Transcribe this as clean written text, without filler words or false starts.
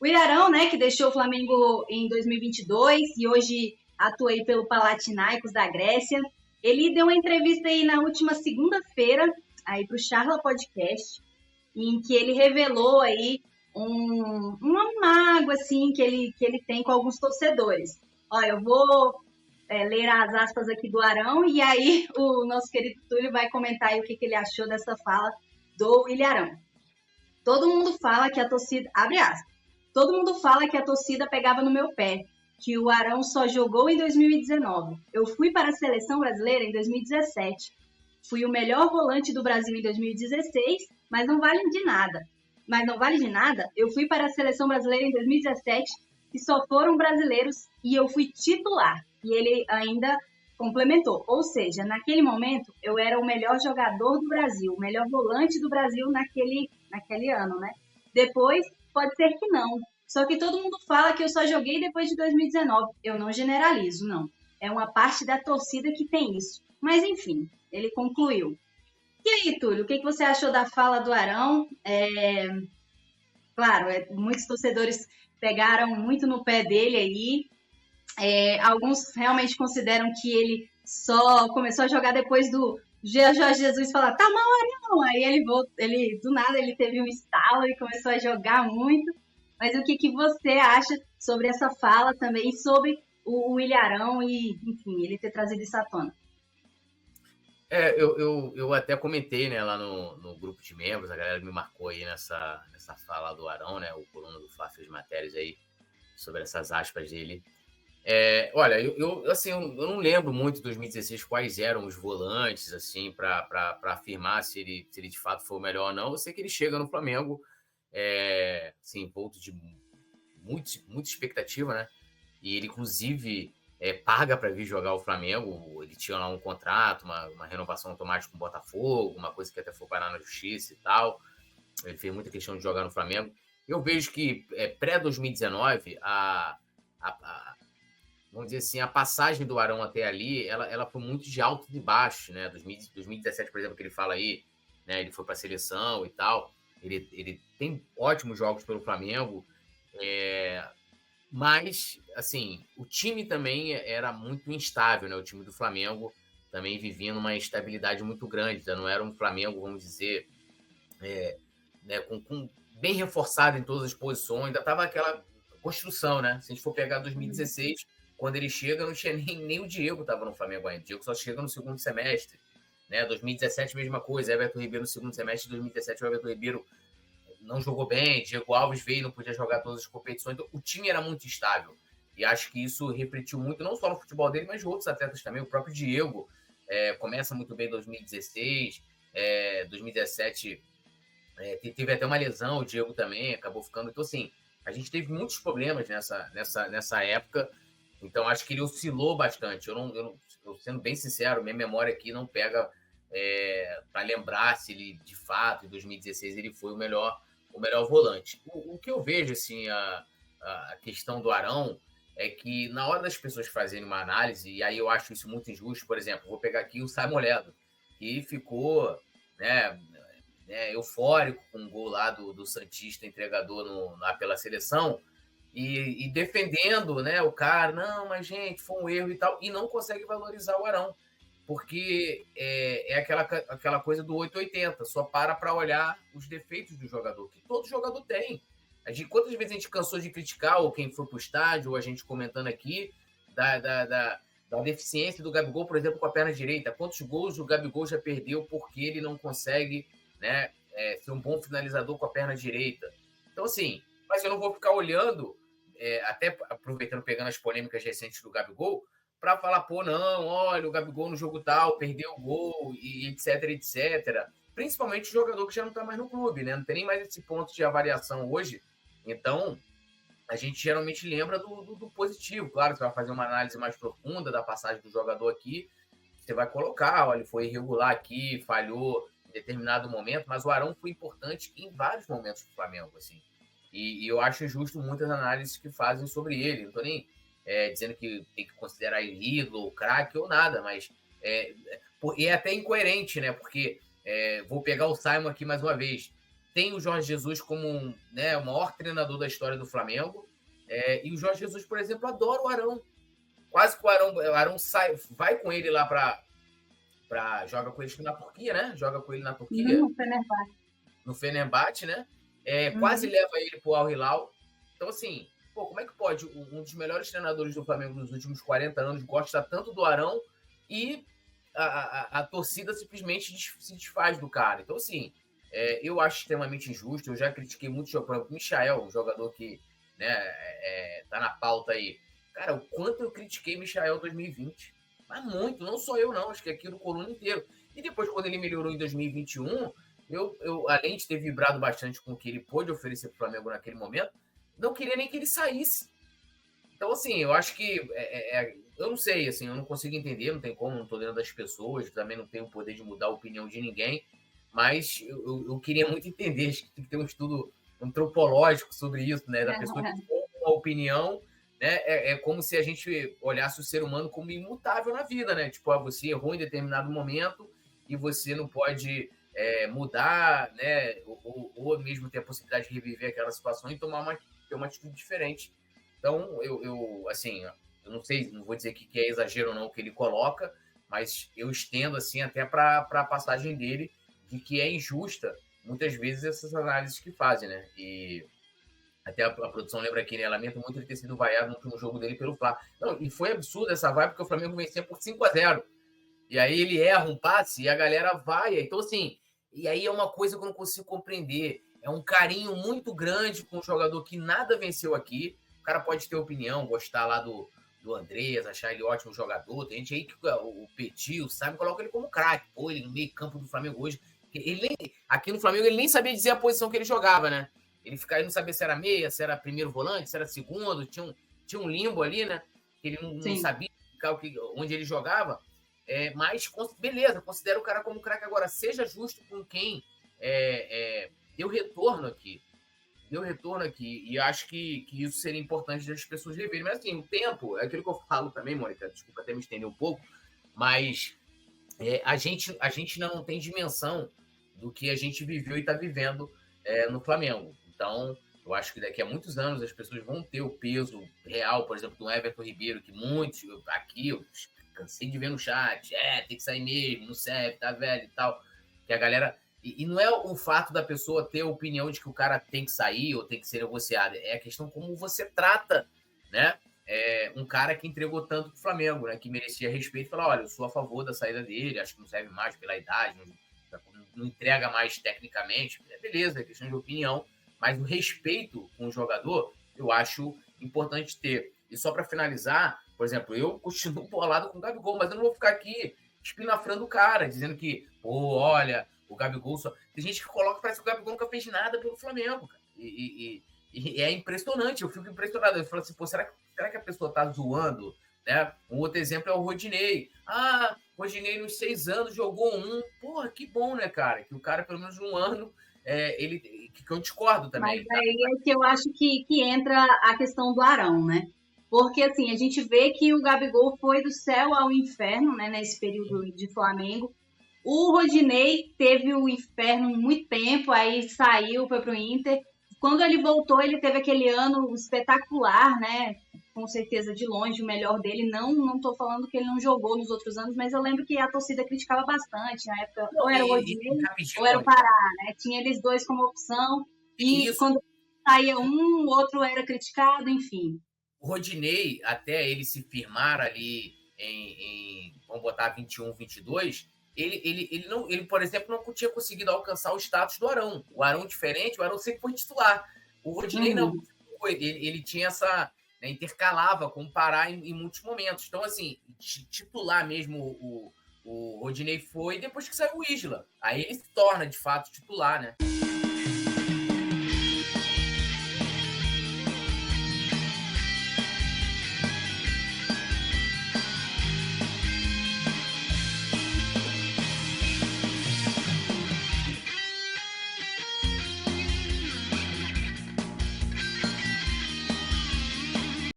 O Ilharão, né, que deixou o Flamengo em 2022 e hoje atua aí pelo Panathinaikos da Grécia. Ele deu uma entrevista aí na última segunda-feira aí para o Charla Podcast, em que ele revelou aí uma mágoa assim que ele tem com alguns torcedores. Olha, eu vou ler as aspas aqui do Arão e aí o nosso querido Túlio vai comentar aí o que ele achou dessa fala do Ilharão. Todo mundo fala que a torcida. Abre aspas. Todo mundo fala que a torcida pegava no meu pé, que o Arão só jogou em 2019. Eu fui para a seleção brasileira em 2017. Fui o melhor volante do Brasil em 2016, mas não vale de nada. Mas não vale de nada, eu fui para a seleção brasileira em 2017 e só foram brasileiros e eu fui titular. E ele ainda complementou. Ou seja, naquele momento eu era o melhor jogador do Brasil, o melhor volante do Brasil naquele ano, né? Depois, pode ser que não. Só que todo mundo fala que eu só joguei depois de 2019. Eu não generalizo, não. É uma parte da torcida que tem isso. Mas, enfim, ele concluiu. E aí, Túlio, o que você achou da fala do Arão? Claro, muitos torcedores pegaram muito no pé dele aí. Alguns realmente consideram que ele só começou a jogar depois do Jorge Jesus falar, tá mal, Arão. Aí ele do nada ele teve um estalo e começou a jogar muito. Mas o que você acha sobre essa fala também, sobre o Ilharão e, enfim, ele ter trazido isso à tona? Eu até comentei, né, lá no grupo de membros, a galera me marcou aí nessa fala do Arão, né, o coluna do Flá fez matérias aí sobre essas aspas dele. Olha, assim, eu não lembro muito em 2016 quais eram os volantes, assim, para afirmar se ele de fato foi o melhor ou não. Eu sei que ele chega no Flamengo, assim, ponto de muita expectativa, né? E ele, inclusive, paga para vir jogar o Flamengo. Ele tinha lá um contrato, uma renovação automática com o Botafogo, uma coisa que até foi parar na justiça e tal. Ele fez muita questão de jogar no Flamengo. Eu vejo que pré-2019, vamos dizer assim, a passagem do Arão até ali, ela foi muito de alto e de baixo, né? 2017, por exemplo, que ele fala aí, né? Ele foi para a seleção e tal. Ele tem ótimos jogos pelo Flamengo, mas, assim, o time também era muito instável, né? O time do Flamengo também vivia numa instabilidade muito grande, já não era um Flamengo, vamos dizer, né, bem reforçado em todas as posições, ainda estava aquela construção, né? Se a gente for pegar 2016, quando ele chega, não tinha nem o Diego estava no Flamengo ainda. O Diego só chega no segundo semestre. Né? 2017, mesma coisa. Everton Ribeiro no segundo semestre de 2017, o Everton Ribeiro não jogou bem. Diego Alves veio e não podia jogar todas as competições. Então, o time era muito instável. E acho que isso refletiu muito, não só no futebol dele, mas de outros atletas também. O próprio Diego começa muito bem em 2016, 2017 teve até uma lesão, o Diego também acabou ficando. Então, assim, a gente teve muitos problemas nessa época. Então, acho que ele oscilou bastante. Eu sendo bem sincero, minha memória aqui não pega para lembrar se ele, de fato, em 2016, ele foi o melhor volante. O que eu vejo, assim, a questão do Arão é que, na hora das pessoas fazerem uma análise, e aí eu acho isso muito injusto, por exemplo, vou pegar aqui o Simon Ledo, que ficou, né, eufórico com o gol lá do Santista entregador pela seleção e defendendo, né, o cara, não, mas gente, foi um erro e tal, e não consegue valorizar o Arão, porque aquela coisa do 880, só para olhar os defeitos do jogador, que todo jogador tem. Quantas vezes a gente cansou de criticar, ou quem foi para o estádio, ou a gente comentando aqui, da deficiência do Gabigol, por exemplo, com a perna direita. Quantos gols o Gabigol já perdeu porque ele não consegue, né, ser um bom finalizador com a perna direita? Então, assim, mas eu não vou ficar olhando, até aproveitando, pegando as polêmicas recentes do Gabigol, para falar, pô, não, olha, o Gabigol no jogo tal perdeu o gol, e etc, etc. Principalmente o jogador que já não está mais no clube, né? Não tem nem mais esse ponto de avaliação hoje. Então, a gente geralmente lembra do positivo. Claro, você vai fazer uma análise mais profunda da passagem do jogador aqui, você vai colocar, olha, ele foi irregular aqui, falhou em determinado momento, mas o Arão foi importante em vários momentos do Flamengo, assim. E eu acho injusto muitas análises que fazem sobre ele. Não estou nem dizendo que tem que considerar ele ídolo, craque ou nada, mas e é até incoerente, né? Porque vou pegar o Simon aqui mais uma vez. tem o Jorge Jesus como né, o maior treinador da história do Flamengo. E o Jorge Jesus, por exemplo, adora o Arão. Quase que o Arão sai, vai com ele lá joga com ele na Turquia, né? Joga com ele na Turquia. No Fenerbahçe. No Fenerbahçe, né? Quase leva ele pro Al Hilal. Então, assim, pô, como é que pode um dos melhores treinadores do Flamengo nos últimos 40 anos gosta tanto do Arão e a torcida simplesmente se desfaz do cara? Então, assim, eu acho extremamente injusto. Eu já critiquei muito o Michael, um jogador que né, tá na pauta aí. Cara, o quanto eu critiquei Michael 2020. Mas muito, não só eu não, acho que aqui no Coluna inteiro. E depois, quando ele melhorou em 2021, eu além de ter vibrado bastante com o que ele pôde oferecer para o Flamengo naquele momento, não queria nem que ele saísse. Então, assim, eu acho que... eu não sei, assim, eu não consigo entender, não tem como, não estou dentro das pessoas, também não tenho o poder de mudar a opinião de ninguém, mas eu queria muito entender, acho que tem que ter um estudo antropológico sobre isso, né? Da pessoa que tem uma opinião, né? É como se a gente olhasse o ser humano como imutável na vida, né? Tipo, você errou em determinado momento e você não pode mudar, né? Ou mesmo ter a possibilidade de reviver aquela situação e ter uma atitude diferente. Então, assim, eu não sei, não vou dizer que é exagero ou não o que ele coloca, mas eu estendo assim até para a passagem dele de que é injusta muitas vezes essas análises que fazem, né? E até a produção lembra aqui, né? Lamento muito ele ter sido vaiado no último jogo dele pelo Fla. Não, e foi absurdo essa vai, porque o Flamengo vencia por 5-0. E aí ele erra um passe e a galera vai. Então, assim, e aí é uma coisa que eu não consigo compreender. É um carinho muito grande com um jogador que nada venceu aqui. O cara pode ter opinião, gostar lá do Andrés, achar ele ótimo jogador. Tem gente aí que o Petit, sabe, coloca ele como craque. Pô, ele no meio campo do Flamengo hoje. Aqui no Flamengo ele nem sabia dizer a posição que ele jogava, né? Ele não sabia se era meia, se era primeiro volante, se era segundo. Tinha um limbo ali, né? Que ele não sabia onde ele jogava. Mas, beleza, considera o cara como craque. Agora, seja justo com quem deu retorno aqui. E acho que isso seria importante das pessoas reverem. Mas, assim, o tempo, é aquilo que eu falo também, Mônica, desculpa até me estender um pouco, mas a gente ainda não tem dimensão do que a gente viveu e está vivendo no Flamengo. Então, eu acho que daqui a muitos anos as pessoas vão ter o peso real, por exemplo, do Everton Ribeiro, que muitos aqui, eu cansei de ver no chat, tem que sair mesmo, não serve, tá velho e tal. Que a galera... E não é o fato da pessoa ter a opinião de que o cara tem que sair ou tem que ser negociado, é a questão como você trata, né? Um cara que entregou tanto pro Flamengo, né? Que merecia respeito e falar, olha, eu sou a favor da saída dele, acho que não serve mais pela idade, não entrega mais tecnicamente, beleza, é questão de opinião, mas o respeito com o jogador, eu acho importante ter. E só para finalizar, por exemplo, eu continuo bolado com o Gabigol, mas eu não vou ficar aqui espinafrando o cara, dizendo que, pô, olha, o Gabigol só... Tem gente que coloca, parece que o Gabigol nunca fez nada pelo Flamengo, cara. E é impressionante, eu fico impressionado. Eu falo assim, pô, será que a pessoa tá zoando? Né? Um outro exemplo é o Rodinei. O Rodinei nos 6 anos jogou um. Porra, que bom, né, cara? Que o cara, pelo menos um ano, que eu discordo também. Mas aí é que eu acho que entra a questão do Arão, né? Porque, assim, a gente vê que o Gabigol foi do céu ao inferno, né, nesse período de Flamengo. O Rodinei teve o inferno muito tempo, aí saiu, foi pro Inter. Quando ele voltou, ele teve aquele ano espetacular, né? Com certeza, de longe, o melhor dele. Não tô falando que ele não jogou nos outros anos, mas eu lembro que a torcida criticava bastante na época. Ou era o Rodinei, ou era o Pará, né? Tinha eles dois como opção. E quando saía um, o outro era criticado, enfim. O Rodinei, até ele se firmar ali vamos botar 21, 22, ele, por exemplo, não tinha conseguido alcançar o status do Arão. O Arão diferente, o Arão sempre foi titular. O Rodinei não. Ele tinha essa... Né, intercalava com o Pará em muitos momentos. Então, assim, titular mesmo o Rodinei foi depois que saiu o Isla. Aí ele se torna, de fato, titular, né?